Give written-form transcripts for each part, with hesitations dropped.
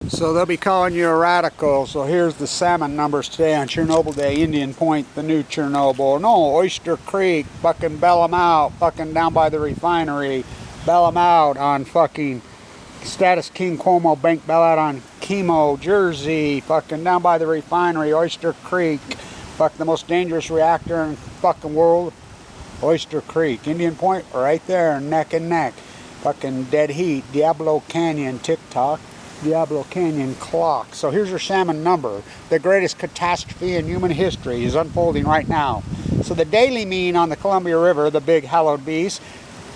So they'll be calling you a radical. So here's the salmon numbers today on Chernobyl Day. Indian Point, the new Chernobyl. No, Oyster Creek, fucking bail them out. Fucking down by the refinery. Bail them out on fucking Status King Cuomo Bank. Bail out on Chemo, Jersey. Fucking down by the refinery. Oyster Creek. Fuck, the most dangerous reactor in the fucking world. Oyster Creek. Indian Point, right there, neck and neck. Fucking dead heat. Diablo Canyon, TikTok. Diablo Canyon clock. So here's your salmon number. The greatest catastrophe in human history is unfolding right now. So the daily mean on the Columbia River, the big hallowed beast,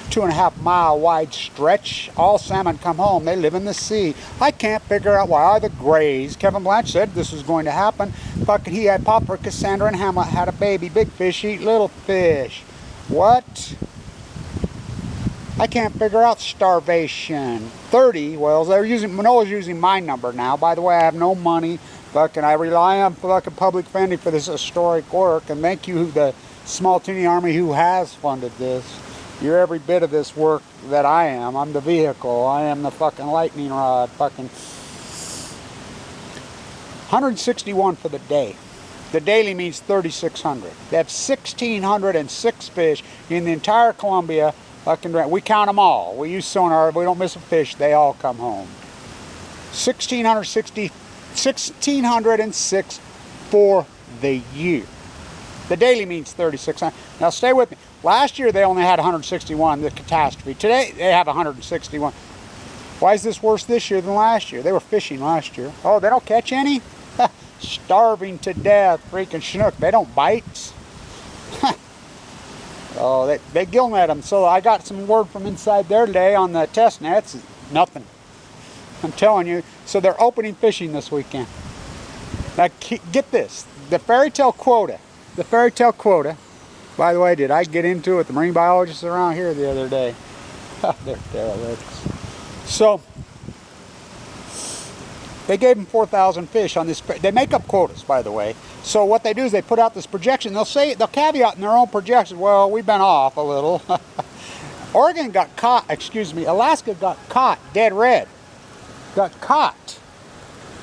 2.5 mile wide stretch, all salmon come home. They live in the sea. I can't figure out why the Grays. Kevin Blanch said this was going to happen. Fucking he had Popper, Cassandra, and Hamlet had a baby. Big fish eat little fish. What? I can't figure out starvation. 30, well, they're using, Manoa's using my number now. By the way, I have no money. Fucking, I rely on fucking public funding for this historic work. And thank you, the small teeny army who has funded this. You're every bit of this work that I am. I'm the vehicle. I am the fucking lightning rod. Fucking 161 for the day. The daily means 3,600. They have 1,606 fish in the entire Columbia. Fucking, we count them all. We use sonar. If we don't miss a fish, they all come home. 1,606 for the year. The daily means 3,600. Now stay with me. Last year they only had 161, the catastrophe. Today they have 161. Why is this worse this year than last year? They were fishing last year. Oh, they don't catch any? Starving to death, freaking Chinook. They don't bite. Oh, they gill net them. So I got some word from inside there today on the test nets. Nothing. I'm telling you. So they're opening fishing this weekend. Now get this. The fairy tale quota. The fairy tale quota. By the way, did I get into it with the marine biologists around here the other day? They're derelicts. So they gave them 4,000 fish on this. They make up quotas, by the way. So what they do is they put out this projection. They'll caveat in their own projections. Well, we've been off a little. Oregon got caught. Excuse me. Alaska got caught dead red. Got caught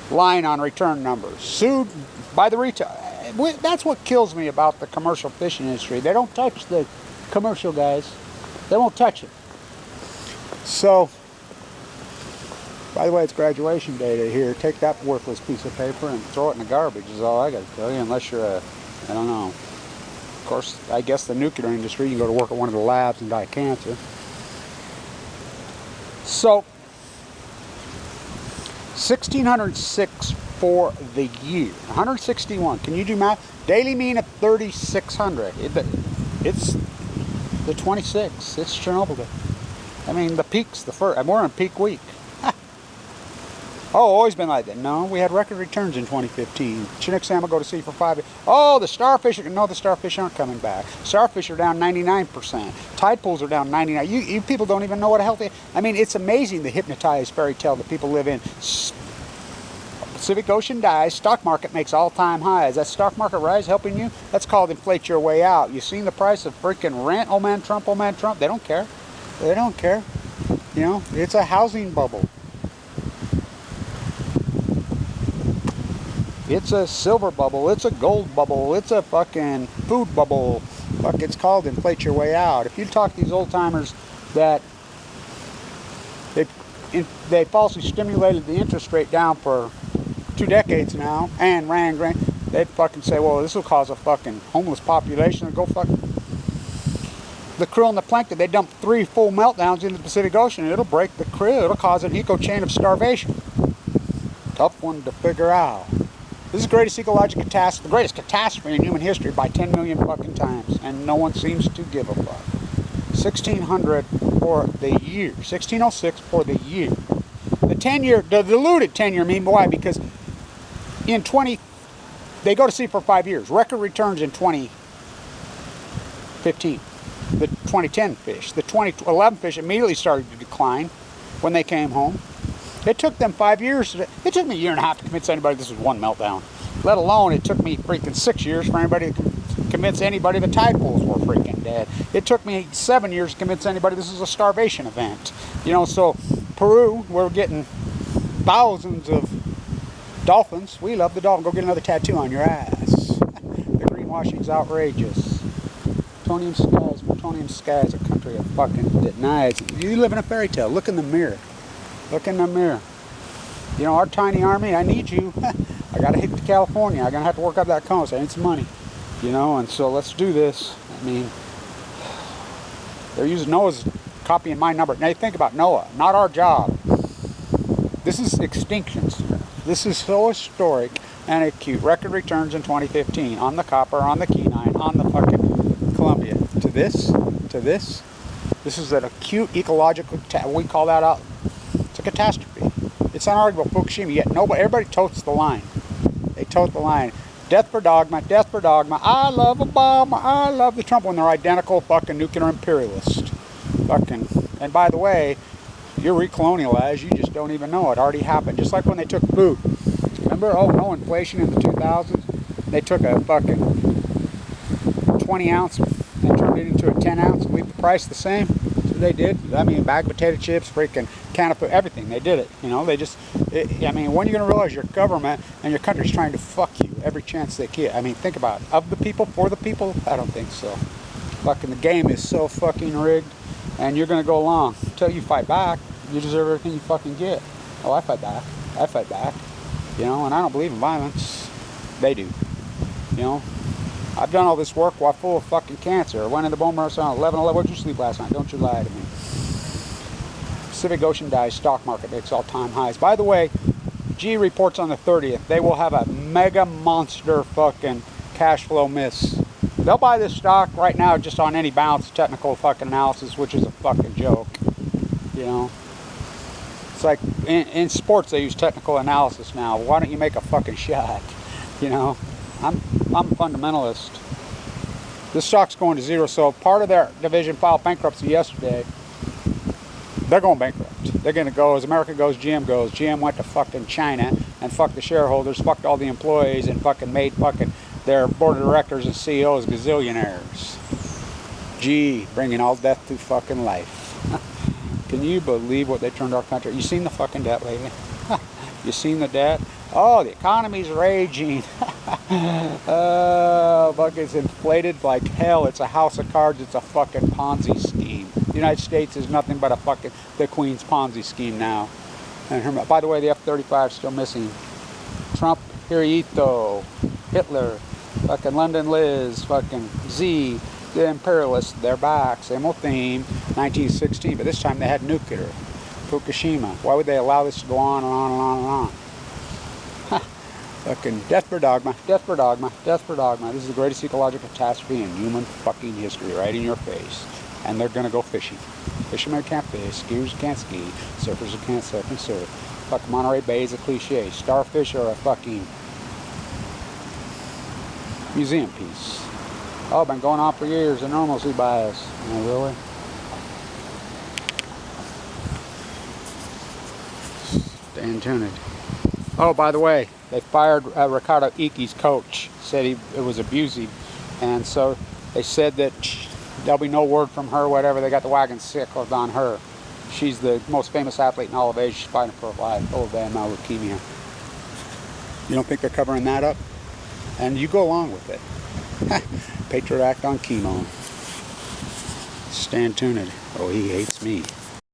lying on return numbers. Sued by the retail. That's what kills me about the commercial fishing industry. They don't touch the commercial guys. They won't touch it. So. By the way, it's graduation day here. Take that worthless piece of paper and throw it in the garbage is all I got to tell you, unless you're a, I don't know. Of course, I guess the nuclear industry, you can go to work at one of the labs and die of cancer. So, 1,606 for the year. 161. Can you do math? Daily mean of 3,600. It's the 26th. It's Chernobyl Day. I mean, the peak's the first. We're in peak week. Oh, always been like that. No, we had record returns in 2015. Chinook salmon go to sea for 5 years. Oh, the starfish, no, the starfish aren't coming back. Starfish are down 99%. Tide pools are down 99%. You people don't even know what a healthy, I mean, it's amazing the hypnotized fairy tale that people live in. Pacific Ocean dies, stock market makes all-time highs. That stock market rise helping you? That's called inflate your way out. You seen the price of freaking rent? Oh man, Trump, oh man, Trump. They don't care. They don't care. You know, it's a housing bubble. It's a silver bubble, it's a gold bubble, it's a fucking food bubble. Fuck, it's called inflate your way out. If you talk to these old timers that they falsely stimulated the interest rate down for 2 decades now and ran, they'd fucking say, well, this will cause a fucking homeless population and go fuck. The krill and the plankton, they dump 3 full meltdowns into the Pacific Ocean and it'll break the krill, it'll cause an eco chain of starvation. Tough one to figure out. This is the greatest ecological catastrophe, the greatest catastrophe in human history by 10 million fucking times, and no one seems to give a fuck. 1,600 for the year, 1,606 for the year. The 10-year, the diluted 10-year mean, why? Because in they go to sea for 5 years. Record returns in 2015. The 2010 fish, the 2011 fish immediately started to decline when they came home. It took them 5 years. It took me a year and a half to convince anybody this was one meltdown. Let alone it took me freaking 6 years for anybody to convince anybody the tide pools were freaking dead. It took me 7 years to convince anybody this was a starvation event. You know, so Peru, we're getting thousands of Dolphins, we love the dolphin. Go get another tattoo on your ass. The greenwashing's outrageous. Plutonium sky is a country of fucking denies. You live in a fairy tale. Look in the mirror. Look in the mirror. You know, our tiny army, I need you. I gotta hit to California. I'm gonna have to work up that coast. I need some money. You know, and so let's do this. I mean, they're using Noah's copying my number. Now you think about Noah, not our job. This is extinctions. This is so historic and acute. Record returns in 2015 on the copper, on the quinine, on the fucking Columbia. To this. This is an acute ecological, we call that out. It's a catastrophe. It's unarguable. Fukushima, yet nobody, everybody totes the line. They tote the line. Death for dogma, death for dogma. I love Obama, I love the Trump when they're identical fucking nuclear imperialists. Fucking, and by the way, you're recolonialized, you just don't even know it already happened. Just like when they took food. Remember, oh no, inflation in the 2000s? They took a fucking 20 ounce and turned it into a 10 ounce and leave the price the same. So they did. I mean, bag of potato chips, freaking can of food, everything. They did it. You know, they just, I mean, when are you going to realize your government and your country's trying to fuck you every chance they get? I mean, think about it. Of the people, for the people? I don't think so. Fucking the game is so fucking rigged. And you're going to go along until you fight back. You deserve everything you fucking get. Oh, I fight back. I fight back. You know, and I don't believe in violence. They do. You know, I've done all this work while full of fucking cancer. I went in the bone marrow on 11/11. What'd you sleep last night? Don't you lie to me. Pacific Ocean dies. Stock market makes all-time highs. By the way, G reports on the 30th. They will have a mega monster fucking cash flow miss. They'll buy this stock right now just on any bounce technical fucking analysis, which is a fucking joke. You know, it's like in sports they use technical analysis now. Why don't you make a fucking shot? You know, I'm a fundamentalist. This stock's going to zero. So part of their division filed bankruptcy yesterday. They're going bankrupt. They're going to go, as America goes, GM goes. GM went to fucking China and fucked the shareholders, fucked all the employees, and fucking made fucking their board of directors and CEOs gazillionaires. Gee, bringing all death to fucking life. Can you believe what they turned our country? You seen the fucking debt lately? You seen the debt? Oh, the economy's raging. Oh, fuck, it's inflated like hell. It's a house of cards. It's a fucking Ponzi scheme. The United States is nothing but a fucking, the Queen's Ponzi scheme now. And her, by the way, the F-35 is still missing. Trump, Hirohito, Hitler, fucking London Liz, fucking Z, the imperialists, they're back. Same old theme, 1916, but this time they had nuclear. Fukushima. Why would they allow this to go on and on and on and on? Fucking death for dogma, death for dogma, death for dogma. This is the greatest ecological catastrophe in human fucking history, right in your face. And they're gonna go fishing. Fishermen can't fish, skiers can't ski, surfers can't surf and surf. Fuck, Monterey Bay is a cliche. Starfish are a fucking museum piece. Oh, been going on for years, the normalcy bias. Oh, really? Staying tuned. Oh, by the way, they fired Ricardo Ike's coach. Said it was abusive. And so they said that there'll be no word from her, whatever. They got the wagon circled on her. She's the most famous athlete in all of Asia. She's fighting for her life. Oh, damn, leukemia. You don't think they're covering that up? And you go along with it. Patriot Act on chemo. Stand tuned. Oh, he hates me.